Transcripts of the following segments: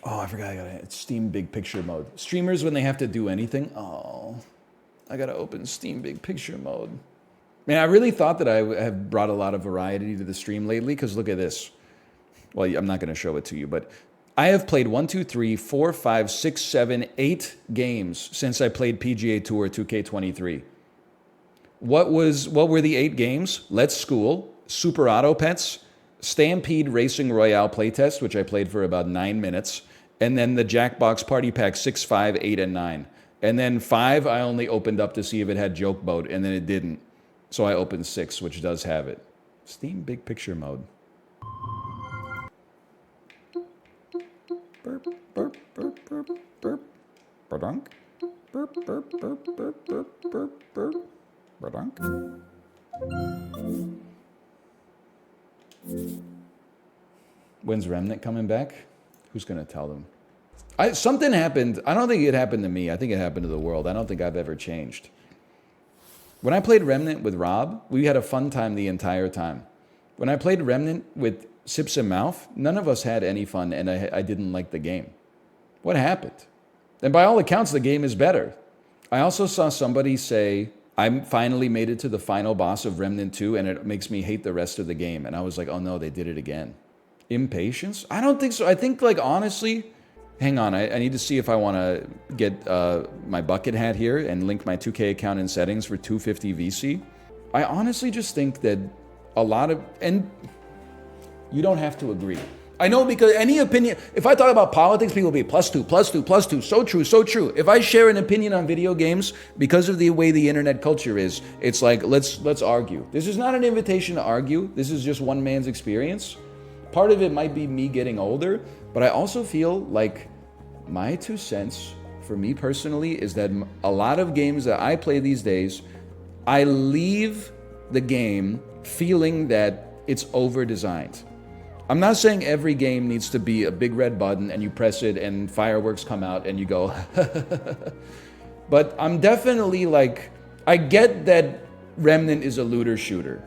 Oh, I forgot I got it. Steam Big Picture mode. Streamers, when they have to do anything, oh, I gotta open Steam Big Picture mode. Man, I really thought that I have brought a lot of variety to the stream lately, because look at this. Well, I'm not gonna show it to you, but I have played 1, 2, 3, 4, 5, 6, 7, 8 games since I played PGA Tour 2K23. What were the 8 games? Let's School, Super Auto Pets, Stampede Racing Royale playtest, which I played for about 9 minutes, and then the Jackbox Party Pack 6, 5, 8, and 9. And then 5, I only opened up to see if it had Joke Boat, and then it didn't. So I opened 6, which does have it. Steam Big Picture mode. Burp, burp, burp, burp, burp. Badunk. Burp, burp, burp, burp, burp, burp, burp. Badunk. When's Remnant coming back? Who's going to tell them? Something happened. I don't think it happened to me. I think it happened to the world. I don't think I've ever changed. When I played Remnant with Rob, we had a fun time the entire time. When I played Remnant with Sips and Mouth, none of us had any fun, and I didn't like the game. What happened? And by all accounts, the game is better. I also saw somebody say, I finally made it to the final boss of Remnant 2, and it makes me hate the rest of the game. And I was like, oh no, they did it again. Impatience? I don't think so. I think, like, honestly, hang on, I need to see if I want to get my bucket hat here and link my 2K account in settings for 250 VC. I honestly just think that a lot of, and you don't have to agree. I know, because any opinion, if I talk about politics, people will be +2, +2, +2. So true, so true. If I share an opinion on video games, because of the way the internet culture is, it's like, let's argue. This is not an invitation to argue. This is just one man's experience. Part of it might be me getting older, but I also feel like my 2 cents, for me personally, is that a lot of games that I play these days, I leave the game feeling that it's over-designed. I'm not saying every game needs to be a big red button and you press it and fireworks come out and you go, but I'm definitely like, I get that Remnant is a looter shooter.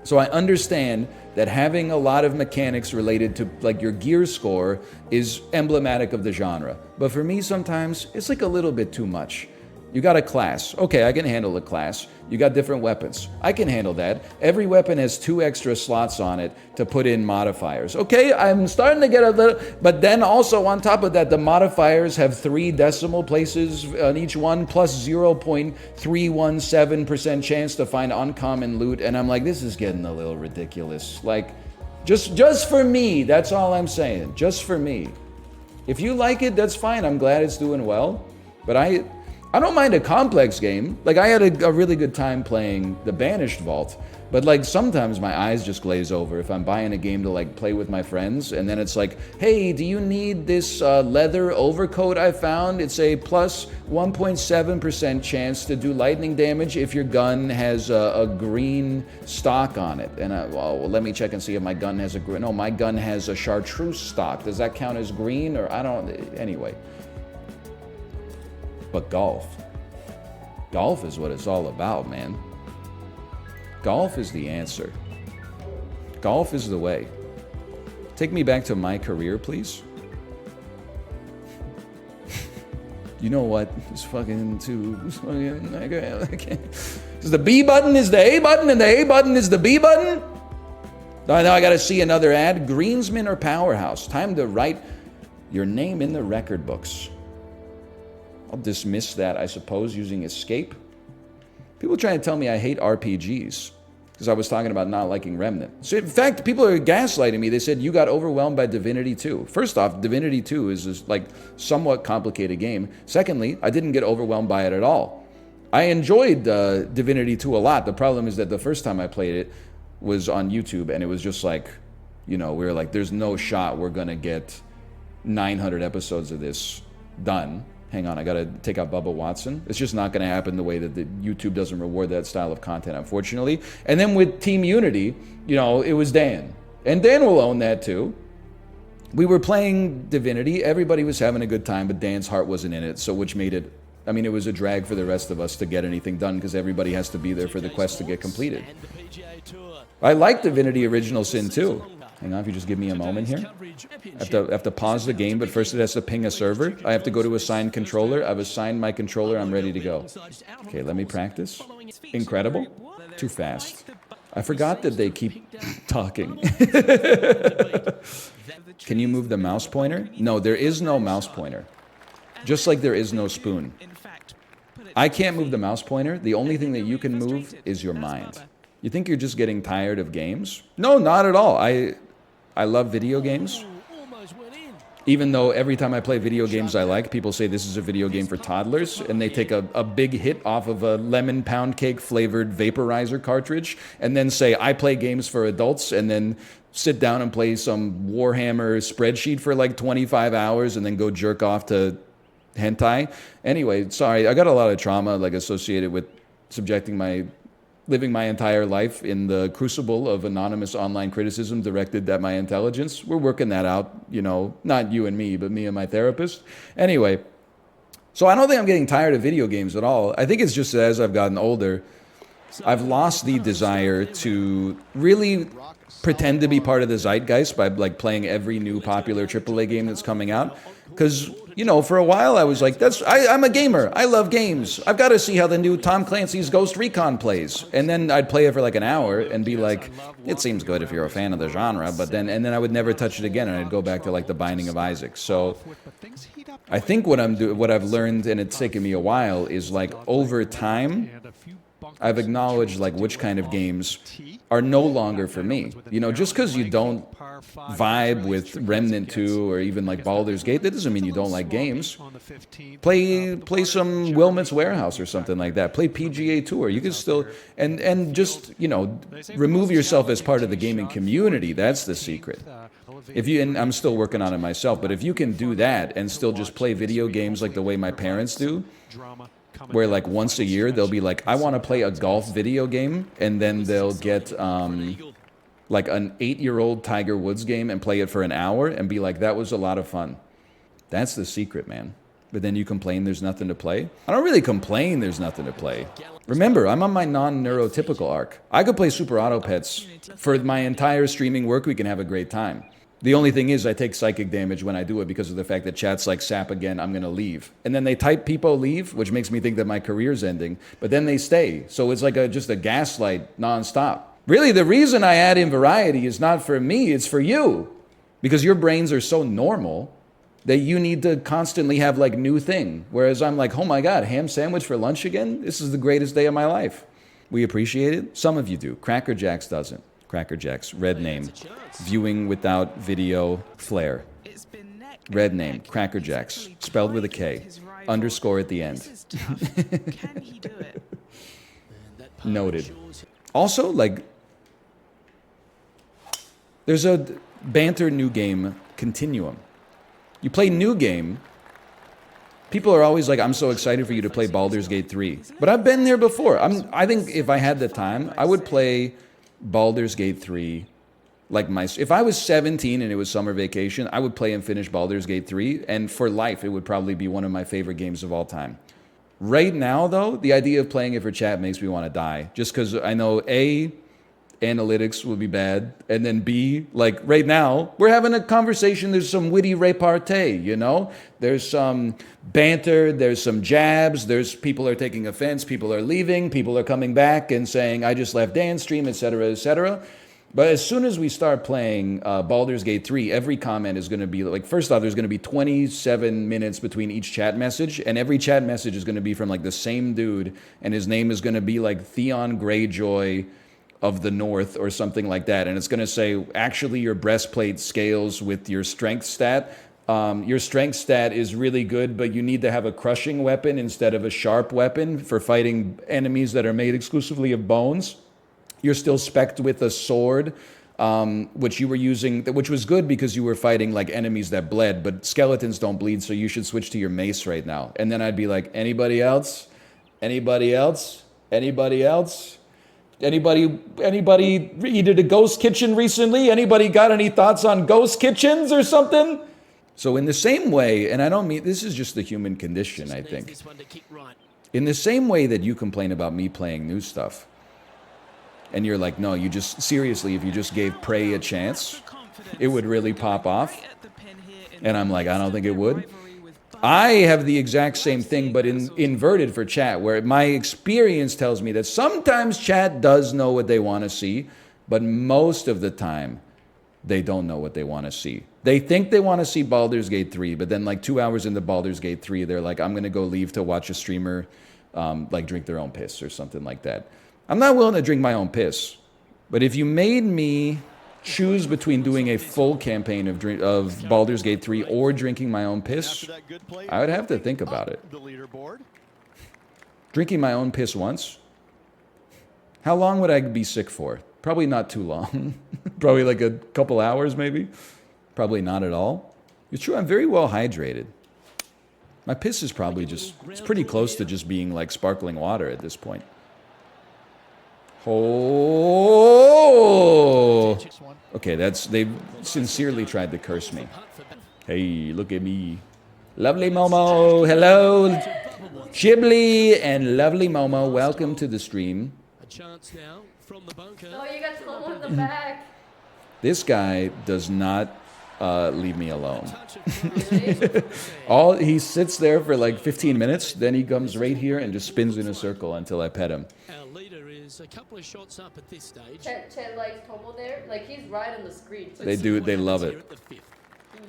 So I understand that having a lot of mechanics related to like your gear score is emblematic of the genre. But for me, sometimes it's like a little bit too much. You got a class. Okay, I can handle a class. You got different weapons. I can handle that. Every weapon has 2 extra slots on it to put in modifiers. Okay, I'm starting to get a little, but then also on top of that, the modifiers have 3 decimal places on each one, plus 0.317% chance to find uncommon loot. And I'm like, this is getting a little ridiculous. Like, just for me, that's all I'm saying. Just for me. If you like it, that's fine. I'm glad it's doing well. But I don't mind a complex game. Like, I had a really good time playing the Banished Vault, but like sometimes my eyes just glaze over if I'm buying a game to like play with my friends, and then it's like, hey, do you need this leather overcoat I found? It's a plus 1.7% chance to do lightning damage if your gun has a green stock on it. And well, let me check and see if my gun has a green. No, my gun has a chartreuse stock. Does that count as green? Or I don't, anyway. But golf is what it's all about, man. Golf is the answer. Golf is the way. Take me back to my career, please. You know what? It's fucking too. I can't. Is the B button is the A button and the A button is the B button? Now I gotta see another ad. Greensman or Powerhouse? Time to write your name in the record books. I'll dismiss that, I suppose, using escape. People trying to tell me I hate RPGs because I was talking about not liking Remnant. So in fact, people are gaslighting me. They said, you got overwhelmed by Divinity 2. First off, Divinity 2 is this like somewhat complicated game. Secondly, I didn't get overwhelmed by it at all. I enjoyed Divinity 2 a lot. The problem is that the first time I played it was on YouTube, and it was just like, you know, we were like, there's no shot we're going to get 900 episodes of this done. Hang on, I gotta take out Bubba Watson. It's just not gonna happen the way that the YouTube doesn't reward that style of content, unfortunately. And then with Team Unity, you know, it was Dan. And Dan will own that too. We were playing Divinity, everybody was having a good time, but Dan's heart wasn't in it, so which made it, I mean, it was a drag for the rest of us to get anything done because everybody has to be there for the quest to get completed. I like Divinity Original Sin too. Hang on, if you just give me a moment here. I have to pause the game, but first it has to ping a server. I have to go to assign controller. I've assigned my controller. I'm ready to go. Okay, let me practice. Incredible. Too fast. I forgot that they keep talking. Can you move the mouse pointer? No, there is no mouse pointer. Just like there is no spoon. I can't move the mouse pointer. The only thing that you can move is your mind. You think you're just getting tired of games? No, not at all. I love video games. Even though every time I play video games I like, people say this is a video game for toddlers, and they take a big hit off of a lemon pound cake flavored vaporizer cartridge, and then say, I play games for adults, and then sit down and play some Warhammer spreadsheet for like 25 hours, and then go jerk off to hentai. Anyway, sorry, I got a lot of trauma like associated with living my entire life in the crucible of anonymous online criticism directed at my intelligence. We're working that out, you know, not you and me, but me and my therapist. Anyway, so I don't think I'm getting tired of video games at all. I think it's just as I've gotten older, I've lost the desire to really pretend to be part of the zeitgeist by like playing every new popular AAA game that's coming out. Because, you know, for a while I was like, I'm a gamer. I love games. I've got to see how the new Tom Clancy's Ghost Recon plays. And then I'd play it for like an hour and be like, it seems good if you're a fan of the genre. But then I would never touch it again, and I'd go back to like The Binding of Isaac. So I think what I've learned, and it's taken me a while, is like over time, I've acknowledged like which kind of games are no longer for me. You know, just because you don't vibe with Remnant 2 or even like Baldur's Gate, that doesn't mean you don't like games. Play some Wilmot's Warehouse or something like that. Play PGA Tour. You can still and just, you know, remove yourself as part of the gaming community. That's the secret. And I'm still working on it myself, but if you can do that and still just play video games like the way my parents do, where like once a year they'll be like, I want to play a golf video game, and then they'll get like an 8-year-old Tiger Woods game and play it for an hour and be like, that was a lot of fun. That's the secret, man. But then you complain there's nothing to play? I don't really complain there's nothing to play. Remember, I'm on my non-neurotypical arc. I could play Super Auto Pets for my entire streaming work week and have a great time. The only thing is I take psychic damage when I do it because of the fact that chat's like, sap again, I'm going to leave. And then they type people leave, which makes me think that my career's ending. But then they stay. So it's like just a gaslight nonstop. Really, the reason I add in variety is not for me, it's for you. Because your brains are so normal that you need to constantly have like new thing. Whereas I'm like, oh my God, ham sandwich for lunch again? This is the greatest day of my life. We appreciate it. Some of you do. Cracker Jacks doesn't. Cracker Jacks, red name. Viewing without video flare. Red name, Cracker Jacks, spelled with a K. Underscore at the end. Noted. Also, like, there's a banter new game continuum. You play new game, people are always like, I'm so excited for you to play Baldur's Gate 3. But I've been there before. I think if I had the time, I would play Baldur's Gate 3. Like if I was 17 and it was summer vacation, I would play and finish Baldur's Gate 3, and for life, it would probably be one of my favorite games of all time. Right now, though, the idea of playing it for chat makes me want to die, just because I know, A, analytics will be bad, and then B, like right now, we're having a conversation, there's some witty repartee, you know? There's some banter, there's some jabs, there's people are taking offense, people are leaving, people are coming back and saying, I just left Dan's stream, etc., etc. But as soon as we start playing Baldur's Gate 3, every comment is going to be like, first off, there's going to be 27 minutes between each chat message, and every chat message is going to be from like the same dude, and his name is going to be like Theon Greyjoy of the North or something like that. And it's going to say, actually, your breastplate scales with your strength stat. Your strength stat is really good, but you need to have a crushing weapon instead of a sharp weapon for fighting enemies that are made exclusively of bones. You're still spec'd with a sword, which you were using, which was good because you were fighting like enemies that bled, but skeletons don't bleed, so you should switch to your mace right now. And then I'd be like, anybody else? Anybody else? Anybody else? Anybody eated a ghost kitchen recently? Anybody got any thoughts on ghost kitchens or something? So in the same way, and I don't mean, this is just the human condition, I think. In the same way that you complain about me playing new stuff, and you're like, no, you just, seriously, if you just gave Prey a chance, it would really pop off. And I'm like, I don't think it would. I have the exact same thing, but inverted for chat, where my experience tells me that sometimes chat does know what they want to see, but most of the time, they don't know what they want to see. They think they want to see Baldur's Gate 3, but then like 2 hours into Baldur's Gate 3, they're like, I'm going to go leave to watch a streamer like drink their own piss or something like that. I'm not willing to drink my own piss, but if you made me choose between doing a full campaign of Baldur's Gate 3 or drinking my own piss, I would have to think about it. Drinking my own piss once? How long would I be sick for? Probably not too long. Probably like a couple hours maybe. Probably not at all. It's true, I'm very well hydrated. My piss is probably just, it's pretty close to just being like sparkling water at this point. Oh! Okay, they've sincerely tried to curse me. Hey, look at me. Lovely Momo, hello. Chibli and lovely Momo, welcome to the stream. A chance now from the bunker. Oh, you got Tomo in the back. This guy does not leave me alone. Really? He sits there for like 15 minutes, then he comes right here and just spins in a circle until I pet him. Our leader is a couple of shots up at this stage. Chet likes Tomo there. Like, he's right on the screen. They do, they love it.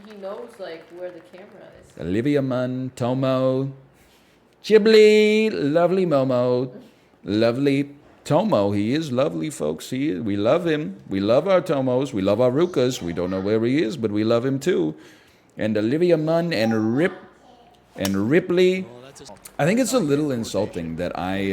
He knows, like, where the camera is. Olivia Munn, Tomo, Chibli, lovely Momo, lovely Tomo. He is lovely, folks. We love him. We love our Tomos. We love our Rukas. We don't know where he is, but we love him too. And Olivia Munn and Ripley. I think it's a little insulting that I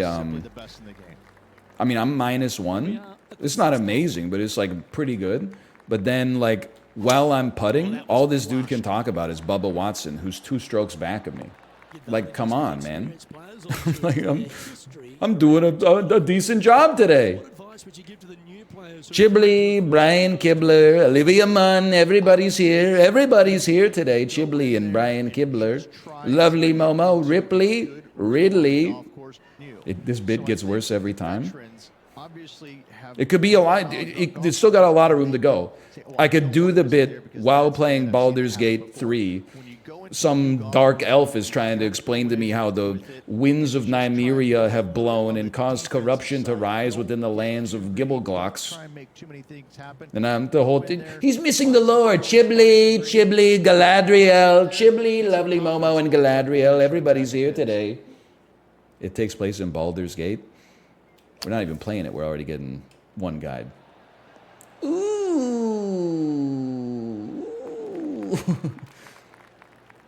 mean, I'm -1. It's not amazing, but it's like pretty good. But then, like, while I'm putting, all this dude can talk about is Bubba Watson, who's 2 strokes back of me. Like, come on, man. Like, I'm doing a decent job today. Chibli, Brian Kibler, Olivia Munn, everybody's here. Everybody's here today. Chibli and Brian Kibler. Lovely Momo, Ripley, Ridley. This bit gets worse every time. It could be a lot. It's still got a lot of room to go. I could do the bit while playing Baldur's Gate 3. Some dark elf is trying to explain to me how the winds of Nymeria have blown and caused corruption to rise within the lands of Gibbleglox. And I'm the whole thing. He's missing the lore. Chibli, Galadriel. Chibli, lovely Momo, and Galadriel. Everybody's here today. It takes place in Baldur's Gate. We're not even playing it. We're already getting one guide. Ooh.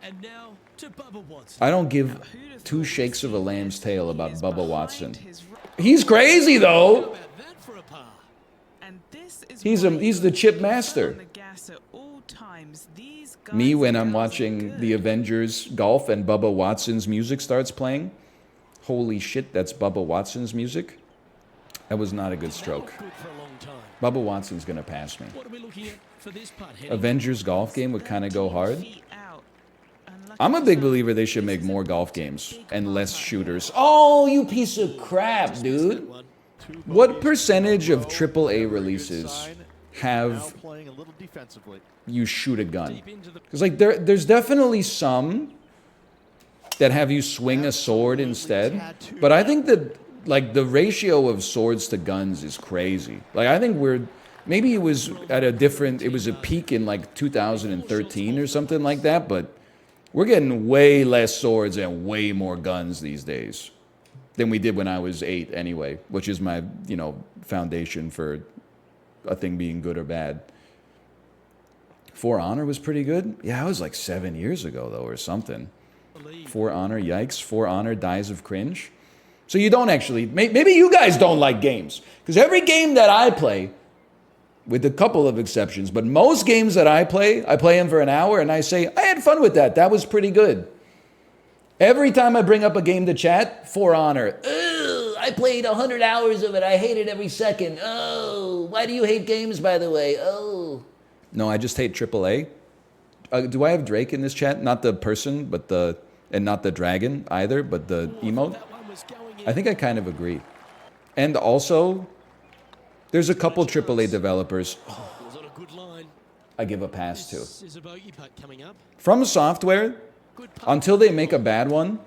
And now to Bubba Watson. I don't give 2 shakes of a lamb's tail about Bubba Watson. He's crazy though. He's the chip master. Me when I'm watching the Avengers golf and Bubba Watson's music starts playing. Holy shit, that's Bubba Watson's music. That was not a good stroke. Bubba Watson's gonna pass me. Avengers golf game would kind of go hard. I'm a big believer they should make more golf games and less shooters. Oh, you piece of crap, dude. What percentage of AAA releases have you shoot a gun? Because like there's definitely some that have you swing a sword instead. But I think that like the ratio of swords to guns is crazy. Like I think maybe it was at it was a peak in like 2013 or something like that, but we're getting way less swords and way more guns these days than we did when I was 8 anyway, which is my, foundation for a thing being good or bad. For Honor was pretty good. Yeah, it was like 7 years ago though or something. For Honor, yikes. For Honor dies of cringe. So you don't actually, maybe you guys don't like games. Because every game that I play, with a couple of exceptions, but most games that I play them for an hour and I say, I had fun with that. That was pretty good. Every time I bring up a game to chat, For Honor. Ugh, I played 100 hours of it. I hate it every second. Oh, why do you hate games, by the way? Oh. No, I just hate AAA. Do I have Drake in this chat? Not the person, and not the dragon either, but the emote. I think I kind of agree. And also, there's a couple AAA developers. I give a pass to. This is a bogey putt coming up. From Software, Good putt. until they make a bad one,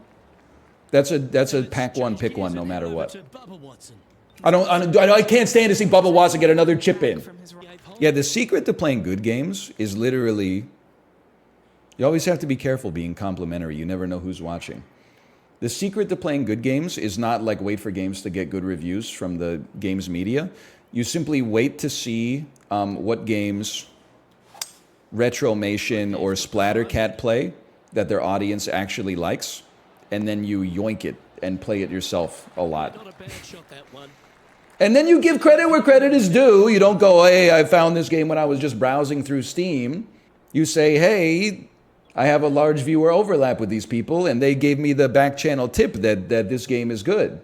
that's a pack one, pick one, no matter what. To Bubba Watson. I can't stand to see Bubba Watson get another chip in. From his right. Yeah, the secret to playing good games is literally, you always have to be careful being complimentary. You never know who's watching. The secret to playing good games is not like wait for games to get good reviews from the games media. You simply wait to see what games Retromation or Splattercat play that their audience actually likes, and then you yoink it and play it yourself a lot. Not a bad shot, that one. And then you give credit where credit is due. You don't go, hey, I found this game when I was just browsing through Steam. You say, hey, I have a large viewer overlap with these people, and they gave me the back channel tip that this game is good.